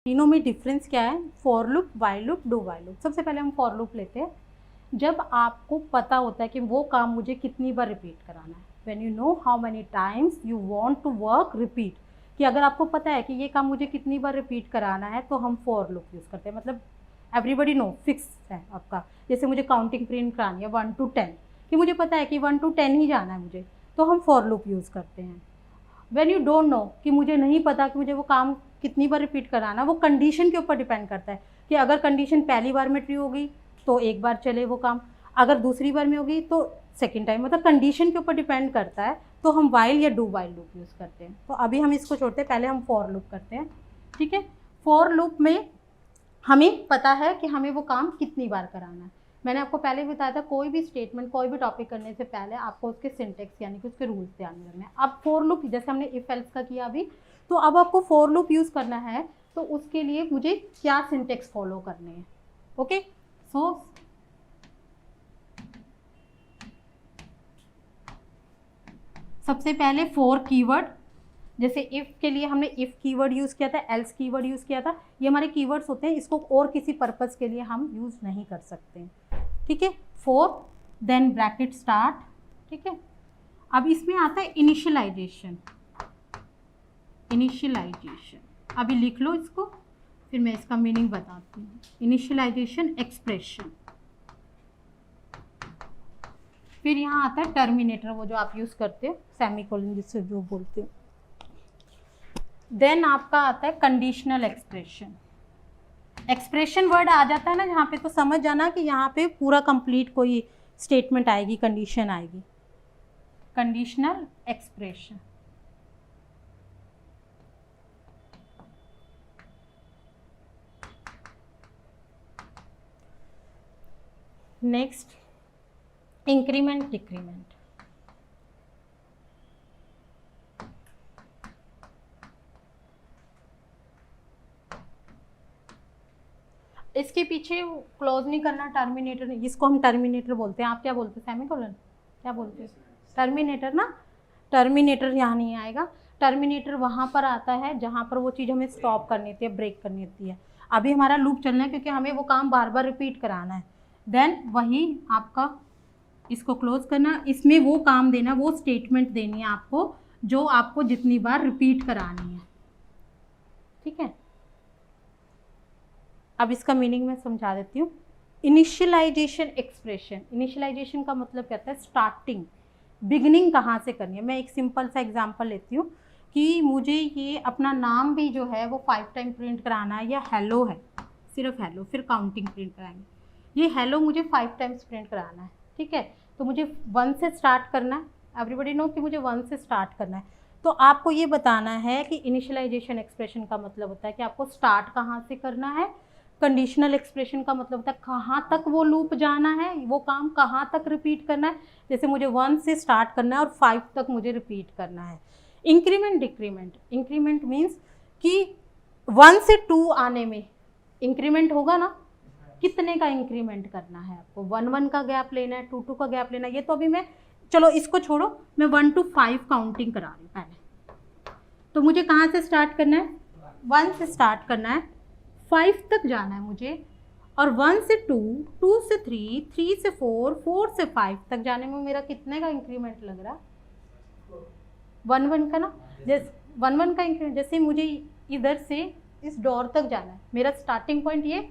तीनों में डिफरेंस क्या है? For loop, while loop, do while loop. सबसे पहले हम फॉर लूप लेते हैं। जब आपको पता होता है कि वो काम मुझे कितनी बार रिपीट कराना है, when you know how many times you want to work repeat, कि अगर आपको पता है कि ये काम मुझे कितनी बार रिपीट कराना है, तो हम फॉर लूप यूज़ करते हैं। मतलब एवरीबडी नो, फिक्स है आपका। जैसे मुझे काउंटिंग प्रिंट करानी है 1 to 10, कि मुझे पता है कि 1 to 10 ही जाना है मुझे, तो हम फॉर लूप यूज़ करते हैं। व्हेन यू डोंट नो, कि मुझे नहीं पता कि मुझे वो काम कितनी बार रिपीट कराना, वो कंडीशन के ऊपर डिपेंड करता है कि अगर कंडीशन पहली बार में ट्रू होगी तो एक बार चले वो काम, अगर दूसरी बार में होगी तो सेकेंड टाइम, मतलब कंडीशन के ऊपर डिपेंड करता है, तो हम वाइल या डू वाइल लूप यूज़ करते हैं। तो अभी हम इसको छोड़ते हैं, पहले हम फॉर लूप करते हैं। ठीक है, फॉर लूप में हमें पता है कि हमें वो काम कितनी बार कराना है। मैंने आपको पहले भी बताया था, कोई भी स्टेटमेंट, कोई भी टॉपिक करने से पहले आपको उसके सिंटेक्स यानी कि उसके रूल्स ध्यान में रखने हैं। अब फॉर लूप, जैसे हमने इफ एल्स का किया अभी, तो अब आपको फॉर लूप यूज़ करना है, तो उसके लिए मुझे क्या सिंटेक्स फॉलो करने हैं। ओके, सो सबसे पहले फॉर कीवर्ड, जैसे इफ़ के लिए हमने इफ़ कीवर्ड यूज़ किया था, एल्स कीवर्ड यूज़ किया था, ये हमारे कीवर्ड्स होते हैं, इसको और किसी पर्पज़ के लिए हम यूज़ नहीं कर सकते। ठीक है, फॉर, देन ब्रैकेट स्टार्ट। ठीक है, अब इसमें आता है इनिशियलाइजेशन। इनिशियलाइजेशन अभी लिख लो इसको, फिर मैं इसका मीनिंग बताती हूँ। Initialization expression. फिर यहाँ आता है टर्मिनेटर, वो जो आप यूज़ करते हो, सेमीकोलन जिससे जो बोलते हो। देन आपका आता है कंडीशनल एक्सप्रेशन। एक्सप्रेशन वर्ड आ जाता है ना यहाँ पे, तो समझ जाना कि यहाँ पे पूरा कंप्लीट कोई स्टेटमेंट आएगी, कंडीशन आएगी। Conditional expression. Next, increment decrement. इसके पीछे क्लोज नहीं करना, टर्मिनेटर, इसको हम टर्मिनेटर बोलते हैं। आप क्या बोलते हैं? सेमीकोलन क्या बोलते हैं? टर्मिनेटर ना, टर्मिनेटर यहाँ नहीं आएगा। टर्मिनेटर वहाँ पर आता है जहाँ पर वो चीज़ हमें स्टॉप करनी होती है, ब्रेक करनी होती है। अभी हमारा लूप चलना है क्योंकि हमें वो काम बार बार रिपीट कराना है। देन वही आपका इसको क्लोज करना, इसमें वो काम देना, वो स्टेटमेंट देनी है आपको जो आपको जितनी बार रिपीट करानी है। ठीक है, अब इसका मीनिंग मैं समझा देती हूँ। इनिशियलाइजेशन एक्सप्रेशन, इनिशियलाइजेशन का मतलब कहता है स्टार्टिंग, बिगिनिंग कहाँ से करनी है। मैं एक सिंपल सा एग्जांपल लेती हूँ कि मुझे ये अपना नाम भी जो है वो 5 टाइम प्रिंट कराना है, या हेलो है, सिर्फ हेलो, फिर काउंटिंग प्रिंट कराएंगे। ये हेलो मुझे 5 टाइम्स प्रिंट कराना है। ठीक है, तो मुझे 1 से स्टार्ट करना है। एवरीबडी नो कि मुझे 1 से स्टार्ट करना है। तो आपको ये बताना है कि इनिशियलाइजेशन एक्सप्रेशन का मतलब होता है कि आपको स्टार्ट कहाँ से करना है। कंडीशनल एक्सप्रेशन का मतलब होता है कहाँ तक वो लूप जाना है, वो काम कहाँ तक रिपीट करना है। जैसे मुझे 1 से स्टार्ट करना है और 5 तक मुझे रिपीट करना है। इंक्रीमेंट डिक्रीमेंट, इंक्रीमेंट मीन्स कि 1 से 2 आने में इंक्रीमेंट होगा ना, कितने का इंक्रीमेंट करना है आपको। 1-1 का गैप लेना है, 2-2 का गैप लेना है। ये तो अभी मैं, चलो इसको छोड़ो, मैं 1 to 5 काउंटिंग करा रही हूँ पहले। तो मुझे कहाँ से स्टार्ट करना है? 1 से स्टार्ट करना है, 5 तक जाना है मुझे, और 1 से 2, 2 से 3, 3 से 4, 4 से 5 तक जाने में मेरा कितने का इंक्रीमेंट लग रहा? 1-1 का ना। जैसे 1-1 का इंक्रीमेंट, जैसे मुझे इधर से इस डोर तक जाना है, मेरा स्टार्टिंग पॉइंट ये,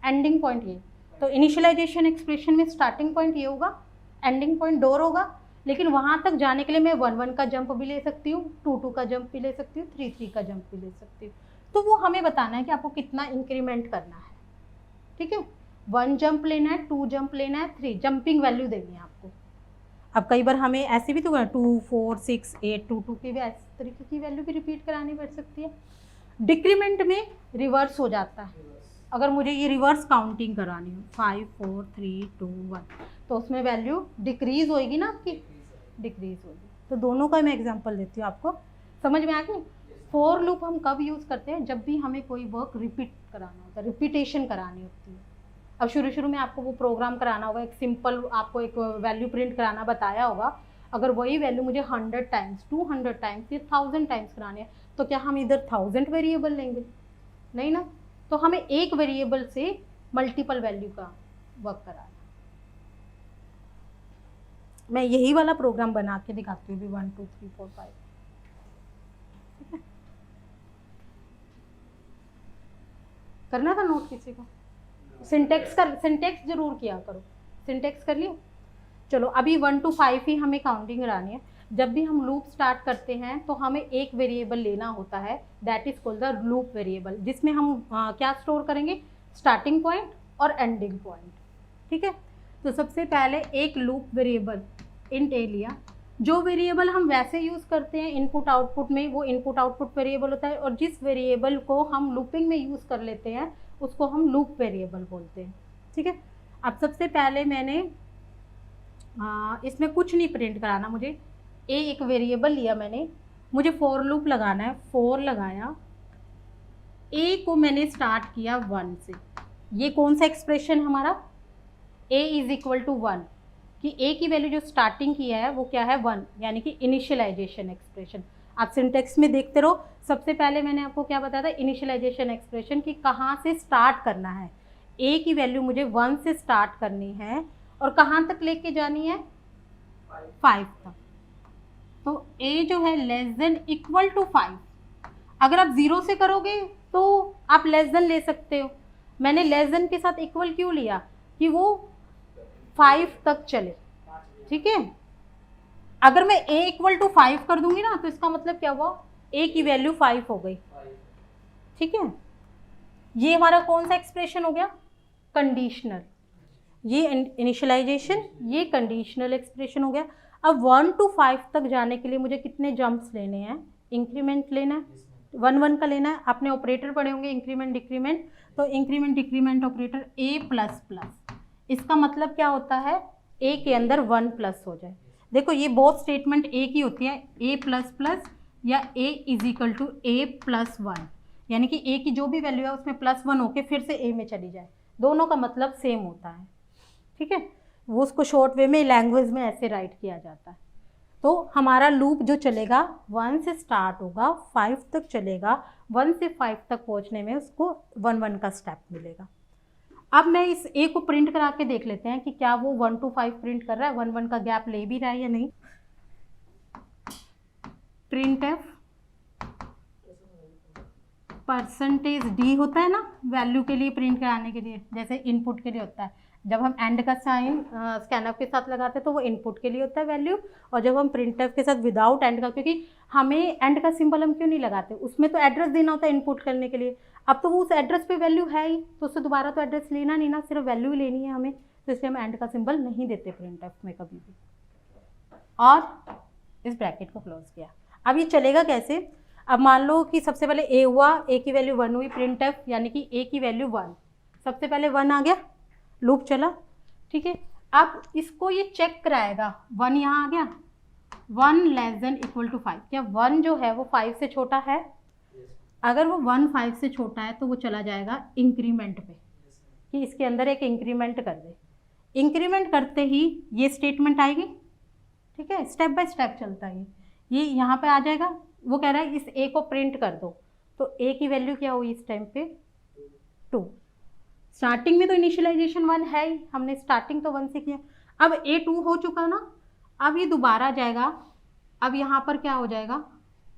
एंडिंग पॉइंट ये। तो इनिशियलाइजेशन एक्सप्रेशन में स्टार्टिंग पॉइंट ये होगा, एंडिंग पॉइंट डोर होगा। लेकिन वहाँ तक जाने के लिए मैं 1-1 का जंप भी ले सकती हूँ, 2-2 का जंप भी ले सकती हूँ, 3-3 का जंप भी ले सकती हूँ। तो वो हमें बताना है कि आपको कितना इंक्रीमेंट करना है। ठीक है, 1 जंप लेना है, 2 जंप लेना है, 3 जंपिंग वैल्यू देनी है आपको। अब कई बार हमें ऐसे भी तो 2, 4, 6, 8, 2-2 की भी इस तरीके की वैल्यू भी रिपीट करानी पड़ सकती है। डिक्रीमेंट में रिवर्स हो जाता है। अगर मुझे ये रिवर्स काउंटिंग करानी हो, 5, 4, 3, 2, 1, तो उसमें वैल्यू डिक्रीज होएगी ना आपकी, डिक्रीज होगी। तो दोनों का मैं एग्जांपल देती हूँ, आपको समझ में आ गई। फॉर लूप हम कब यूज़ करते हैं? जब भी हमें कोई वर्क रिपीट कराना होता है, रिपीटेशन करानी होती है। अब शुरू में आपको वो प्रोग्राम कराना होगा, एक सिंपल आपको एक वैल्यू प्रिंट कराना बताया होगा। अगर वही वैल्यू मुझे 100 टाइम्स, 200 टाइम्स या 1000 टाइम्स करानी है, तो क्या हम इधर 1000 वेरिएबल लेंगे? नहीं ना, तो हमें एक वेरिएबल से मल्टीपल वैल्यू का वर्क कराना। मैं यही वाला प्रोग्राम बना के दिखाती हूँ, 1 2 3 4 5। ठीक है, करना था नोट किसी को? सिंटेक्स जरूर किया करो। सिंटेक्स कर लियो। चलो अभी 1 to 5 ही हमें काउंटिंग करानी है। जब भी हम लूप स्टार्ट करते हैं तो हमें एक वेरिएबल लेना होता है, that is called the loop variable, जिसमें हम क्या स्टोर करेंगे, स्टार्टिंग पॉइंट और एंडिंग पॉइंट। ठीक है, तो सबसे पहले एक लूप वेरिएबल इंट ए लिया। जो वेरिएबल हम वैसे यूज़ करते हैं इनपुट आउटपुट में, वो इनपुट आउटपुट वेरिएबल होता है, और जिस वेरिएबल को हम लूपिंग में यूज़ कर लेते हैं उसको हम लूप वेरिएबल बोलते हैं। ठीक है, अब सबसे पहले मैंने इसमें कुछ नहीं प्रिंट कराना मुझे, एक वेरिएबल लिया मैंने, मुझे फॉर लूप लगाना है, फॉर लगाया, ए को मैंने स्टार्ट किया 1 से। ये कौन सा एक्सप्रेशन हमारा, ए इज इक्वल टू 1, कि ए की वैल्यू जो स्टार्टिंग की है वो क्या है 1, यानी कि इनिशियलाइजेशन एक्सप्रेशन। आप सिंटेक्स में देखते रहो। सबसे पहले मैंने आपको क्या बताया था, इनिशियलाइजेशन एक्सप्रेशन की कहाँ से स्टार्ट करना है। ए की वैल्यू मुझे 1 से स्टार्ट करनी है और कहाँ तक लेके जानी है, 5 तक। तो ए जो है लेस देन इक्वल टू 5। अगर आप 0 से करोगे तो आप लेस देन ले सकते हो। मैंने लेस देन के साथ इक्वल क्यों लिया, कि वो 5 तक चले। ठीक है, अगर मैं a इक्वल टू 5 कर दूंगी ना तो इसका मतलब क्या हुआ, a की वैल्यू 5 हो गई। ठीक है, ये हमारा कौन सा एक्सप्रेशन हो गया, कंडीशनल। ये इनिशियलाइजेशन, ये कंडीशनल एक्सप्रेशन हो गया। अब 1 to 5 तक जाने के लिए मुझे कितने जंप्स लेने हैं, इंक्रीमेंट लेना है, 1 1 का लेना है। आपने ऑपरेटर पढ़े होंगे इंक्रीमेंट डिक्रीमेंट, तो increment decrement operator a plus plus, इसका मतलब क्या होता है, a के अंदर 1 प्लस हो जाए। देखो ये बहुत स्टेटमेंट a की होती है, a प्लस प्लस या a is equal to a plus 1, यानी कि a की जो भी वैल्यू है उसमें +1 होके फिर से a में चली जाए, दोनों का मतलब सेम होता है। ठीक है, वो उसको शॉर्ट वे में लैंग्वेज में ऐसे राइट किया जाता है। तो हमारा लूप जो चलेगा 1 से स्टार्ट होगा, 5 तक चलेगा, 1 से 5 तक पहुंचने में उसको 1 1 का स्टेप मिलेगा। अब मैं इस ए को प्रिंट करा के देख लेते हैं कि क्या वो 1 to 5 प्रिंट कर रहा है, 1 1 का गैप ले भी रहा है या नहीं। प्रिंट एफ %d होता है ना वैल्यू के लिए, प्रिंट कराने के लिए, जैसे इनपुट के लिए होता है। जब हम एंड का साइन स्कैनअप के साथ लगाते हैं तो वो इनपुट के लिए होता है वैल्यू, और जब हम प्रिंट एफ के साथ विदाउट एंड का, क्योंकि हमें एंड का सिंबल हम क्यों नहीं लगाते, उसमें तो एड्रेस देना होता है इनपुट करने के लिए। अब तो वो उस एड्रेस पे वैल्यू है ही, तो उससे दोबारा तो एड्रेस लेना नहीं ना, सिर्फ वैल्यू ही लेनी है हमें, तो इसलिए हम एंड का सिंबल नहीं देते प्रिंट एफ में कभी भी। और इस ब्रैकेट को क्लोज किया। अब ये चलेगा कैसे, अब मान लो कि सबसे पहले a हुआ, a की वैल्यू 1 हुई, प्रिंट एफ यानी कि a की वैल्यू 1, सबसे पहले 1 आ गया, लूप चला। ठीक है, अब इसको ये चेक कराएगा, 1 यहाँ आ गया, 1 लेस देन इक्वल टू 5, क्या 1 जो है वो 5 से छोटा है, अगर वो 1 5 से छोटा है तो वो चला जाएगा इंक्रीमेंट पे, कि इसके अंदर एक इंक्रीमेंट कर दे। इंक्रीमेंट करते ही ये स्टेटमेंट आएगी। ठीक है, स्टेप बाय स्टेप चलता है ये यहाँ पे आ जाएगा। वो कह रहा है इस a को प्रिंट कर दो, तो a की वैल्यू क्या हुई इस टाइम पे 2। स्टार्टिंग में तो इनिशियलाइजेशन 1 है ही, हमने स्टार्टिंग तो 1 से किया। अब a 2 हो चुका ना, अब ये दोबारा जाएगा, अब यहाँ पर क्या हो जाएगा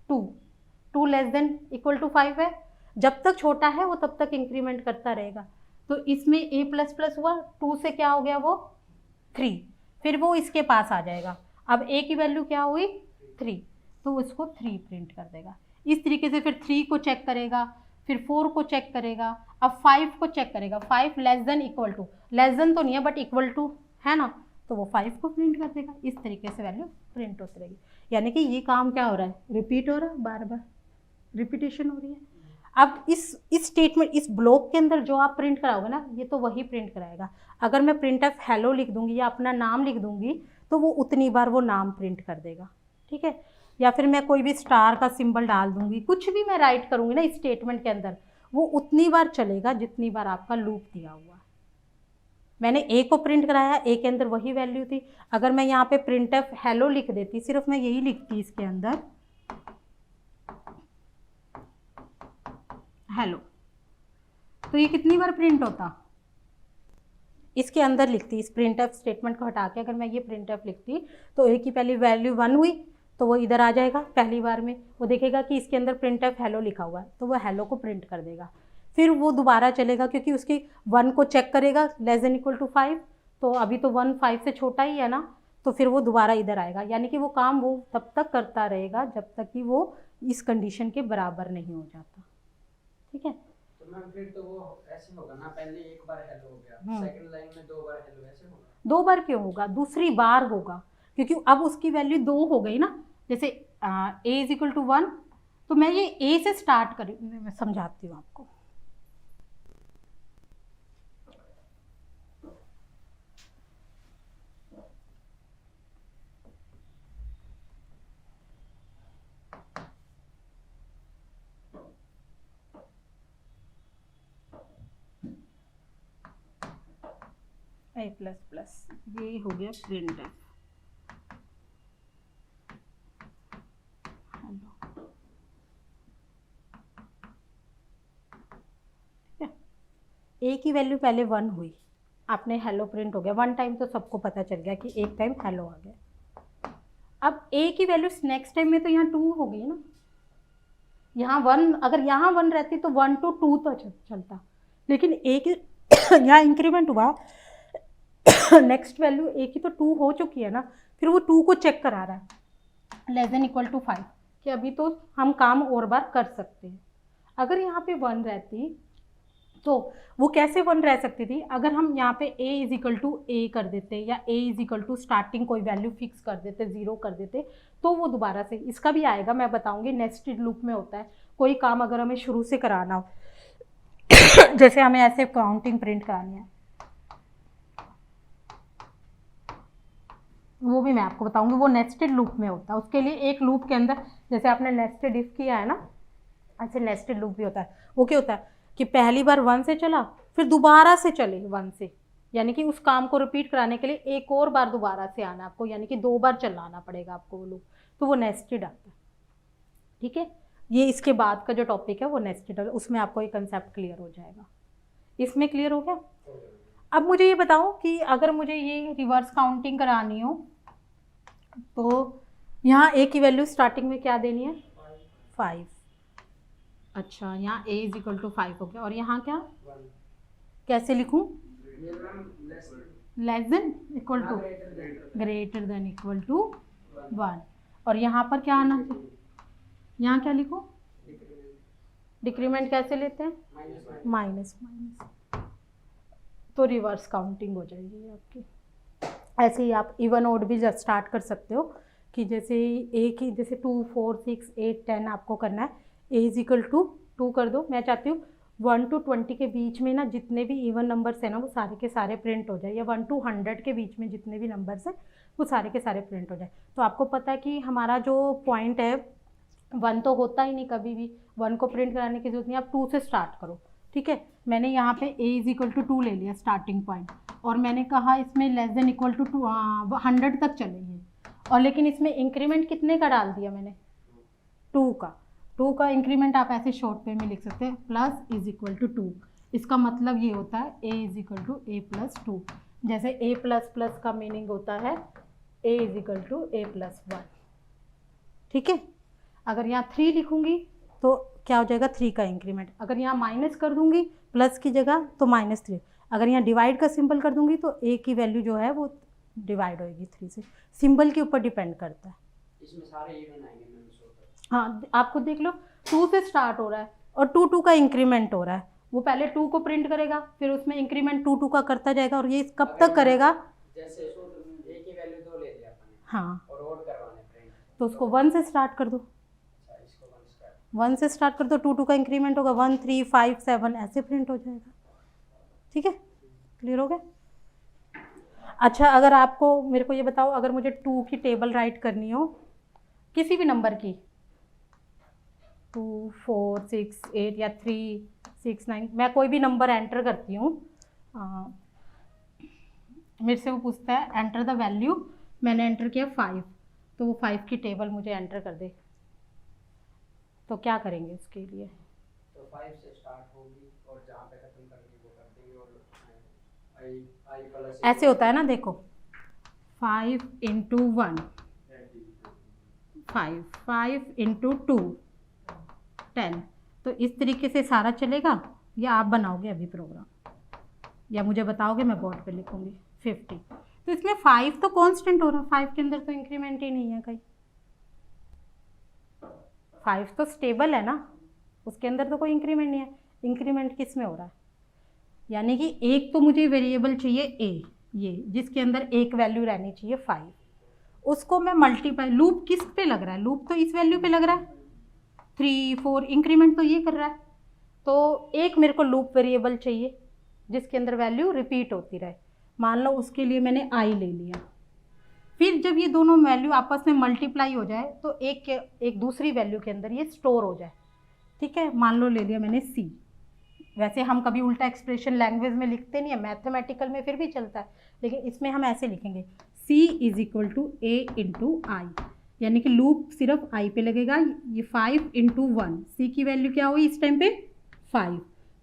2 लेस देन इक्वल टू 5 है, जब तक छोटा है वो तब तक इंक्रीमेंट करता रहेगा। तो इसमें a प्लस प्लस हुआ, 2 से क्या हो गया वो 3, फिर वो इसके पास आ जाएगा। अब a की वैल्यू क्या हुई 3, तो उसको 3 प्रिंट कर देगा। इस तरीके से फिर 3 को चेक करेगा, फिर 4 को चेक करेगा, अब 5 को चेक करेगा, 5 less than equal to, less than तो नहीं है बट इक्वल टू है ना, तो वो 5 को प्रिंट कर देगा। इस तरीके से वैल्यू प्रिंट होती रहेगी, यानी कि ये काम क्या हो रहा है, रिपीट हो रहा है, बार बार रिपीटेशन हो रही है। अब इस स्टेटमेंट, इस ब्लॉक के अंदर जो आप प्रिंट कराओगे ना, ये तो वही प्रिंट कराएगा। अगर मैं प्रिंट एफ हेलो लिख दूंगी या अपना नाम लिख दूंगी तो वो उतनी बार वो नाम प्रिंट कर देगा। ठीक है, या फिर मैं कोई भी स्टार का सिंबल डाल दूंगी, कुछ भी मैं राइट करूंगी ना इस स्टेटमेंट के अंदर, वो उतनी बार चलेगा जितनी बार आपका लूप दिया हुआ है। मैंने a को प्रिंट कराया, a के अंदर वही वैल्यू थी। अगर मैं यहाँ पे प्रिंट एफ हेलो लिख देती, सिर्फ मैं यही लिखती इसके अंदर हेलो, तो ये कितनी बार प्रिंट होता, इसके अंदर लिखती, इस प्रिंटफ स्टेटमेंट को हटा के अगर मैं ये प्रिंटफ लिखती तो ए की पहली वैल्यू 1 हुई तो वो इधर आ जाएगा, पहली बार में वो देखेगा कि इसके अंदर प्रिंटफ हेलो लिखा हुआ है तो वो हेलो को प्रिंट कर देगा। फिर वो दोबारा चलेगा क्योंकि उसकी 1 को चेक करेगा लेस देन इक्वल टू 5, तो अभी तो 1 5 से छोटा ही है ना, तो फिर वो दोबारा इधर आएगा, यानी कि वो काम वो तब तक करता रहेगा जब तक कि वो इस कंडीशन के बराबर नहीं हो जाता। ठीक है, तो मैम फिर तो वो ऐसे होगा ना, पहले एक बार हेलो हो गया, सेकंड लाइन में 2 बार हेलो, ऐसे होगा? 2 बार क्यों होगा, दूसरी बार होगा क्योंकि अब उसकी वैल्यू 2 हो गई ना। जैसे a इज इक्वल टू 1, तो मैं ये a से स्टार्ट करूँ, मैं समझाती हूँ आपको। a प्लस प्लस ये हो गया प्रिंट है, ए की वैल्यू पहले 1 हुई, आपने हेलो प्रिंट हो गया 1 टाइम, तो सबको पता चल गया कि एक टाइम हेलो आ गया। अब ए की वैल्यू नेक्स्ट टाइम में तो यहाँ 2 हो गई ना, यहाँ 1, अगर यहाँ 1 रहती तो 1 to 2 तो चलता, लेकिन ए की यहाँ इंक्रीमेंट हुआ नेक्स्ट वैल्यू ए की तो 2 हो चुकी है ना, फिर वो 2 को चेक करा रहा है लेस देन इक्वल टू 5 कि अभी तो हम काम और बार कर सकते हैं। अगर यहाँ पे 1 रहती तो वो कैसे 1 रह सकती थी, अगर हम यहाँ पे a is equal to A कर देते या a is equal to starting कोई वैल्यू फिक्स कर देते 0 कर देते तो वो दोबारा से, इसका भी आएगा मैं बताऊंगी, नेस्टेड लूप में होता है कोई काम अगर हमें शुरू से कराना हो जैसे हमें ऐसे काउंटिंग प्रिंट करानी है, वो भी मैं आपको बताऊंगी, वो नेस्टेड लूप में होता है। उसके लिए एक लूप के अंदर जैसे आपने नेस्टेड इफ किया है ना, ऐसे नेस्टेड लूप भी होता है। वो क्या होता है कि पहली बार 1 से चला फिर दोबारा से चले 1 से, यानी कि उस काम को रिपीट कराने के लिए एक और बार दोबारा से आना आपको, यानी कि 2 बार चलाना पड़ेगा आपको वो लूप, तो वो नेस्टेड आता है। ठीक है, ये इसके बाद का जो टॉपिक है वो नेस्टेड है, उसमें आपको ये कंसेप्ट क्लियर हो जाएगा। इसमें क्लियर हो गया? अब मुझे ये बताओ कि अगर मुझे ये रिवर्स काउंटिंग करानी हो तो यहाँ ए की वैल्यू स्टार्टिंग में क्या देनी है 5, अच्छा यहाँ a इज इक्वल टू 5 हो गया, और यहाँ क्या 1, कैसे लिखूं, less than equal to, greater than equal to 1, और यहाँ पर क्या आना चाहिए, यहाँ क्या लिखो, डिक्रीमेंट कैसे लेते हैं, माइनस माइनस, तो रिवर्स काउंटिंग हो जाएगी आपकी। ऐसे ही आप इवन ओड भी स्टार्ट कर सकते हो कि जैसे एक ही, जैसे 2 4 6 8 10 आपको करना है, a इज इक्वल टू 2 कर दो। मैं चाहती हूँ 1 to 20 के बीच में ना जितने भी इवन नंबर्स हैं ना वो सारे के सारे प्रिंट हो जाए, या 1 to 100 के बीच में जितने भी नंबर्स हैं वो सारे के सारे प्रिंट हो जाए। तो आपको पता है कि हमारा जो पॉइंट है 1 तो होता ही नहीं कभी भी, 1 को प्रिंट कराने की जरूरत नहीं, आप 2 से स्टार्ट करो। ठीक है, मैंने यहाँ पे a इज इक्वल टू 2 ले लिया स्टार्टिंग पॉइंट, और मैंने कहा इसमें लेस देन इक्वल टू 100 तक चलेंगे, और लेकिन इसमें इंक्रीमेंट कितने का डाल दिया मैंने 2 का इंक्रीमेंट आप ऐसे शॉर्ट पे में लिख सकते हैं, प्लस इज इक्वल टू 2। इसका मतलब ये होता है a is equal to a plus 2, जैसे a प्लस प्लस का मीनिंग होता है a is equal to a plus 1। ठीक है, अगर यहाँ 3 लिखूंगी तो क्या हो जाएगा 3 का इंक्रीमेंट, अगर यहाँ माइनस कर दूंगी प्लस की जगह तो -3, अगर यहाँ डिवाइड का सिंबल कर दूंगी तो a की वैल्यू जो है वो डिवाइड होएगी 3 से, सिंबल के ऊपर डिपेंड करता है। इसमें सारे इवन आएंगे मैम, हाँ आप खुद देख लो, 2 से स्टार्ट हो रहा है और 2 का इंक्रीमेंट हो रहा है, वो पहले 2 को प्रिंट करेगा फिर उसमें इंक्रीमेंट 2 का करता जाएगा, और ये कब तक करेगा, जैसे a की वैल्यू 2 ले लिया अपन, हाँ, और और करवाने प्रिंट, तो उसको 1 से स्टार्ट कर दो, 1 से स्टार्ट कर दो, 2 का इंक्रीमेंट होगा 1 3 5 7 ऐसे प्रिंट हो जाएगा। ठीक है, क्लियर हो गया? अच्छा, अगर आपको मेरे को ये बताओ, अगर मुझे 2 की टेबल राइट करनी हो किसी भी नंबर की, 2 4 6 8 या 3 6 9, मैं कोई भी नंबर एंटर करती हूँ, मेरे से वो पूछता है एंटर द वैल्यू, मैंने एंटर किया 5, तो वो 5 की टेबल मुझे एंटर कर दे, तो क्या करेंगे उसके लिए, तो 5 से स्टार्ट होगी और जहाँ पे खत्म करनी वो कर देंगे। और आई प्लस ऐसे होता है ना, देखो 5 इंटू 1 5, 5 इंटू 2 10। तो इस तरीके से सारा चलेगा, या आप बनाओगे अभी प्रोग्राम, या मुझे बताओगे, मैं बोर्ड पे लिखूंगी 50। तो इसमें 5 तो कांस्टेंट हो रहा है, 5 के अंदर तो इंक्रीमेंट ही नहीं है कहीं। 5 तो स्टेबल है ना, उसके अंदर तो कोई इंक्रीमेंट नहीं है। इंक्रीमेंट किस में हो रहा है? यानी कि एक तो मुझे वेरिएबल चाहिए ए, ये जिसके अंदर एक वैल्यू रहनी चाहिए 5, उसको मैं मल्टीप्लाई, लूप किस पे लग रहा है? लूप तो इस वैल्यू पे लग रहा है, 3 4 इंक्रीमेंट तो ये कर रहा है। तो एक मेरे को लूप वेरिएबल चाहिए जिसके अंदर वैल्यू रिपीट होती रहे। मान लो उसके लिए मैंने आई ले लिया। फिर जब ये दोनों वैल्यू आपस में मल्टीप्लाई हो जाए तो एक दूसरी वैल्यू के अंदर ये स्टोर हो जाए। ठीक है, मान लो ले लिया मैंने सी। वैसे हम कभी उल्टा एक्सप्रेशन लैंग्वेज में लिखते नहीं है, मैथमेटिकल में फिर भी चलता है, लेकिन इसमें हम ऐसे लिखेंगे C is equal to A into I, यानी कि लूप सिर्फ आई पे लगेगा। ये 5 इंटू 1, सी की वैल्यू क्या हुई इस टाइम पे 5,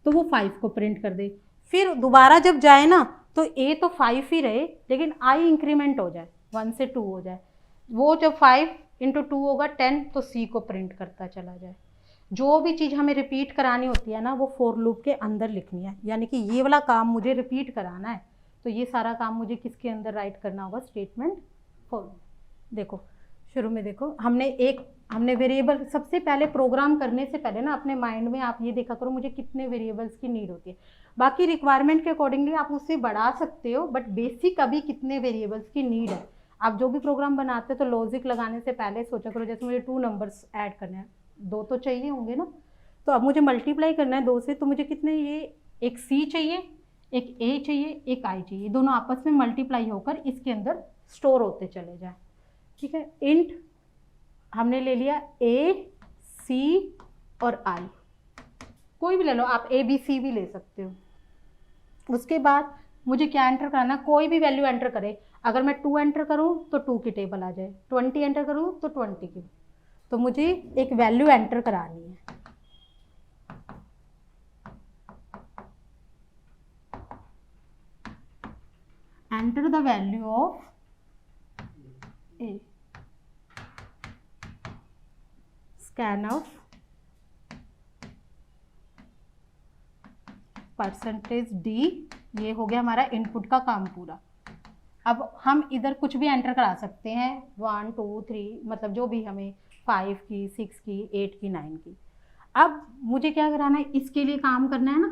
तो वो 5 को प्रिंट कर दे। फिर दोबारा जब जाए ना तो ए तो 5 ही रहे, लेकिन आई इंक्रीमेंट हो जाए, 1 से 2 हो जाए। वो जब 5 इंटू 2 होगा 10, तो सी को प्रिंट करता चला जाए। जो भी चीज़ हमें रिपीट करानी होती है ना, वो फॉर लूप के अंदर लिखनी है। यानी कि ये वाला काम मुझे रिपीट कराना है, तो ये सारा काम मुझे किसके अंदर राइट करना होगा? Statement for. देखो शुरू में देखो हमने वेरिएबल, सबसे पहले प्रोग्राम करने से पहले ना अपने माइंड में आप ये देखा करो मुझे कितने वेरिएबल्स की नीड होती है। बाकी रिक्वायरमेंट के अकॉर्डिंगली आप उससे बढ़ा सकते हो, बट बेसिक अभी कितने वेरिएबल्स की नीड है। आप जो भी प्रोग्राम बनाते हो तो लॉजिक लगाने से पहले सोचा करो, जैसे मुझे 2 नंबर्स ऐड करने हैं, 2 तो चाहिए होंगे ना, तो अब मुझे मल्टीप्लाई करना है 2 से, तो मुझे कितने, ये एक सी चाहिए, एक ए चाहिए, एक आई चाहिए, दोनों आपस में मल्टीप्लाई होकर इसके अंदर स्टोर होते चले जाए। ठीक है, इंट हमने ले लिया ए सी और आई, कोई भी ले लो आप, ए बी सी भी ले सकते हो। उसके बाद मुझे क्या एंटर कराना, कोई भी वैल्यू एंटर करे। अगर मैं 2 एंटर करूं तो 2 की टेबल आ जाए, 20 एंटर करूं तो 20 की। तो मुझे एक वैल्यू एंटर करानी है। Enter the value of A, scan of percentage D. ये हो गया हमारा इनपुट का काम पूरा। अब हम इधर कुछ भी एंटर करा सकते हैं, 1 2 3, मतलब जो भी हमें 5 की, 6 की, 8 की, 9 की। अब मुझे क्या कराना है, इसके लिए काम करना है ना,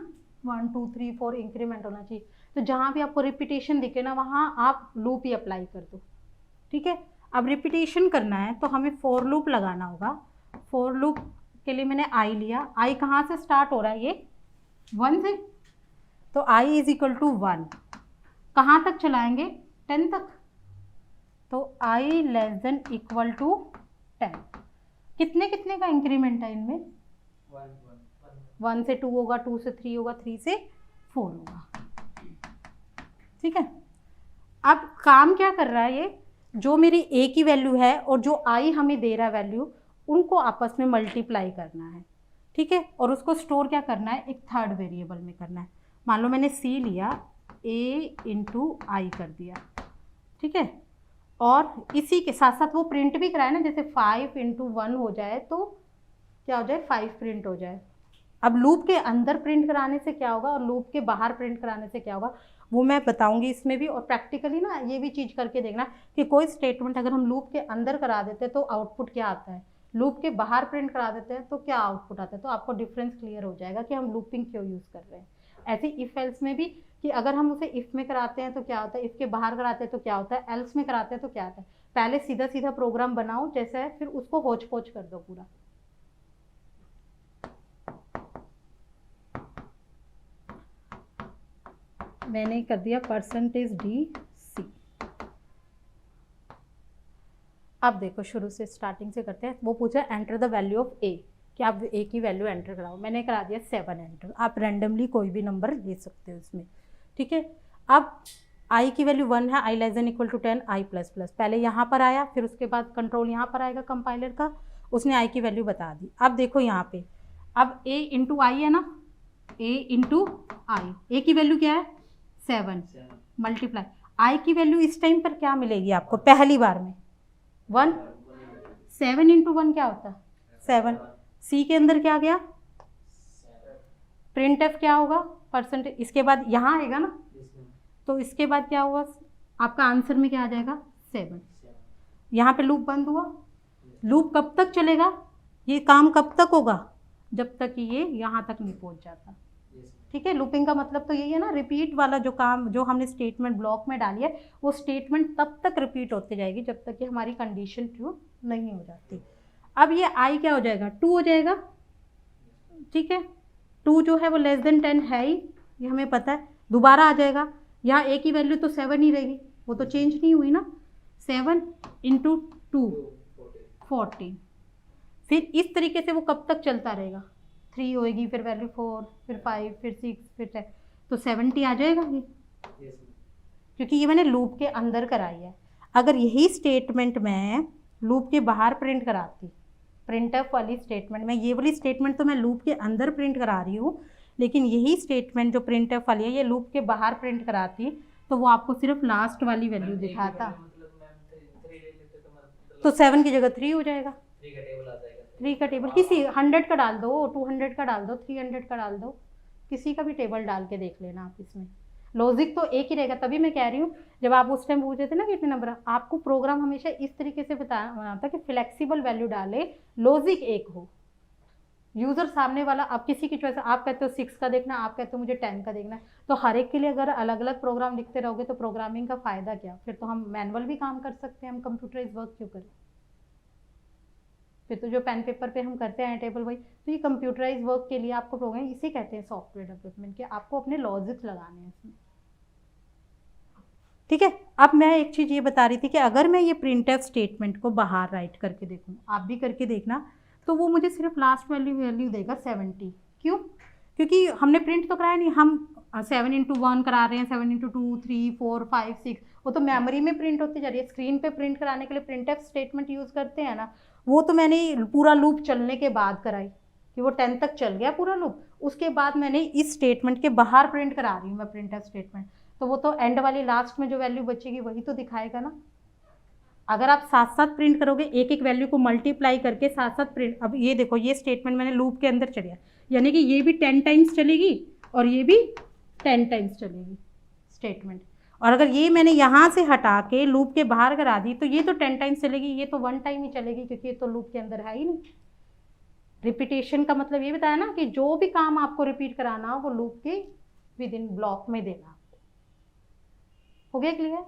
1 2 3 4 इंक्रीमेंट होना चाहिए। तो जहाँ भी आपको रिपीटेशन दिखे ना, वहाँ आप लूप ही अप्लाई कर दो। ठीक है, अब रिपीटेशन करना है तो हमें फॉर लूप लगाना होगा। फॉर लूप के लिए मैंने आई लिया। आई कहाँ से स्टार्ट हो रहा है? ये 1 से, तो आई इज इक्वल टू 1। कहाँ तक चलाएंगे? 10 तक। तो आई लेस देन इक्वल टू 10। कितने कितने का इंक्रीमेंट है इनमें? 1 से 2 होगा, 2 से 3 होगा, 3 से 4 होगा। ठीक है, अब काम क्या कर रहा है, ये जो मेरी ए की वैल्यू है और जो आई हमें दे रहा है वैल्यू, उनको आपस में मल्टीप्लाई करना है। ठीक है, और उसको स्टोर क्या करना है? एक थर्ड वेरिएबल में करना है। मान लो मैंने सी लिया, ए इंटू आई कर दिया। ठीक है, और इसी के साथ साथ वो प्रिंट भी कराए ना, जैसे 5 इंटू 1 हो जाए तो क्या हो जाए? 5 प्रिंट हो जाए। अब लूप के अंदर प्रिंट कराने से क्या होगा और लूप के बाहर प्रिंट कराने से क्या होगा, वो मैं बताऊंगी इसमें भी। और प्रैक्टिकली ना ये भी चीज़ करके देखना कि कोई स्टेटमेंट अगर हम लूप के अंदर करा देते हैं तो आउटपुट क्या आता है, लूप के बाहर प्रिंट करा देते हैं तो क्या आउटपुट आता है। तो आपको डिफरेंस क्लियर हो जाएगा कि हम लूपिंग क्यों यूज़ कर रहे हैं। ऐसे इफ एल्स में भी कि अगर हम उसे इफ में कराते हैं तो क्या होता है, इफ के बाहर कराते हैं तो क्या होता है, एल्स में कराते हैं तो क्या होता है। पहले सीधा सीधा प्रोग्राम बनाओ जैसा है, फिर उसको होच पोच कर दो पूरा। मैंने कर दिया परसेंटेज डी सी। अब देखो शुरू से स्टार्टिंग से करते हैं। वो पूछा एंटर द वैल्यू ऑफ ए, कि आप ए की वैल्यू एंटर कराओ। मैंने करा दिया 7 एंटर। आप रैंडमली कोई भी नंबर ले सकते हो इसमें। ठीक है, अब आई की वैल्यू 1 है, I less than equal to 10, I plus plus. पहले यहाँ पर आया, फिर उसके बाद कंट्रोल यहाँ पर आएगा कंपाइलर का, उसने आई की वैल्यू बता दी। अब देखो यहाँ पे अब a इंटू आई है ना, a इंटू आई, a की वैल्यू क्या है 7 मल्टीप्लाई i की वैल्यू इस टाइम पर क्या मिलेगी आपको पहली बार में 1, 7 इंटू 1 क्या होता है 7, c के अंदर क्या गया प्रिंट एफ क्या होगा परसेंटेज, इसके बाद यहाँ आएगा ना, तो इसके बाद क्या हुआ आपका आंसर में क्या आ जाएगा 7। यहाँ पे लूप बंद हुआ, लूप कब तक चलेगा, ये काम कब तक होगा जब तक कि ये यहाँ तक नहीं पहुँच जाता। ठीक है, लूपिंग का मतलब तो यही है ना, रिपीट वाला जो काम जो हमने स्टेटमेंट ब्लॉक में डाली है वो स्टेटमेंट तब तक रिपीट होते जाएगी जब तक कि हमारी कंडीशन ट्रू नहीं हो जाती। अब ये आई क्या हो जाएगा 2 हो जाएगा। ठीक है, 2 जो है वो लेस देन 10 है ही, ये हमें पता है, दोबारा आ जाएगा। यहाँ ए की वैल्यू तो 7 ही रहेगी, वो तो चेंज नहीं हुई ना, 7 इंटू 2 14। फिर इस तरीके से वो कब तक चलता रहेगा, 3 होएगी, फिर वैल्यू 4, फिर 5, फिर 6, फिर 10, तो 70 आ जाएगा ये, क्योंकि ये मैंने लूप के अंदर कराई है। अगर यही स्टेटमेंट मैं लूप के बाहर प्रिंट कराती, प्रिंट एफ वाली स्टेटमेंट में, ये वाली स्टेटमेंट तो मैं लूप के अंदर प्रिंट करा रही हूँ, लेकिन यही स्टेटमेंट जो प्रिंट एफ वाली है ये लूप के बाहर प्रिंट कराती, तो वो आपको सिर्फ लास्ट वाली वैल्यू दिखाता, तो 7 की जगह 3 हो जाएगा। 3 का टेबल किसी 100 का डाल दो, 200 का डाल दो, 300 का डाल दो, किसी का भी टेबल डाल के देख लेना आप, इसमें लॉजिक तो एक ही रहेगा। तभी मैं कह रही हूँ जब आप उस टाइम पूछ रहे थे ना कितने नंबर, आपको प्रोग्राम हमेशा इस तरीके से बनाता कि फ्लेक्सिबल वैल्यू डाले, लॉजिक एक हो, यूज़र सामने वाला, आप किसी की चॉइस, आप कहते हो 6 का देखना, आप कहते हो मुझे 10 का देखना है, तो हर एक के लिए अगर अलग अलग प्रोग्राम लिखते रहोगे तो प्रोग्रामिंग का फ़ायदा क्या, फिर तो हम मैनुअल भी काम कर सकते हैं, हम कंप्यूटराइज वर्क क्यों करें, फिर तो जो पेन पेपर पे हम करते हैं टेबल वही, तो ये कंप्यूटराइज वर्क के लिए आपको प्रोग्राम इसे कहते हैं सॉफ्टवेयर डेवलपमेंट के, आपको अपने लॉजिक्स लगाने हैं इसमें। ठीक है, अब मैं एक चीज़ ये बता रही थी कि अगर मैं ये प्रिंट एफ स्टेटमेंट को बाहर राइट करके देखूँ, आप भी करके देखना, तो वो मुझे सिर्फ लास्ट वैल्यू देगा 70। क्यों? क्योंकि हमने प्रिंट तो कराया नहीं, हम 7 इंटू 1 करा रहे हैं, 7 इंटू 2, 3, 4, 5, 6, वो तो मेमोरी में प्रिंट होती जा रही है। स्क्रीन पे प्रिंट कराने के लिए प्रिंट एफ स्टेटमेंट यूज़ करते हैं ना, वो तो मैंने पूरा लूप चलने के बाद कराई कि वो 10 तक चल गया पूरा लूप, उसके बाद मैंने इस स्टेटमेंट के बाहर प्रिंट करा रही हूँ मैं प्रिंट एफ स्टेटमेंट, तो वो तो एंड वाली लास्ट में जो वैल्यू बचेगी वही तो दिखाएगा ना। अगर आप साथ साथ प्रिंट करोगे, एक एक वैल्यू को मल्टीप्लाई करके साथ साथ प्रिंट, अब ये देखो ये स्टेटमेंट मैंने लूप के अंदर चलिया, यानी कि ये भी 10 टाइम्स चलेगी और ये भी 10 टाइम्स चलेगी स्टेटमेंट, और अगर ये मैंने यहाँ से हटा के लूप के बाहर करा दी तो ये तो 10 टाइम्स चलेगी, ये तो 1 टाइम ही चलेगी क्योंकि ये तो लूप के अंदर है ही नहीं। रिपीटेशन का मतलब ये बताया ना कि जो भी काम आपको रिपीट कराना हो वो लूप के विद इन ब्लॉक में देना। हो गया क्लियर?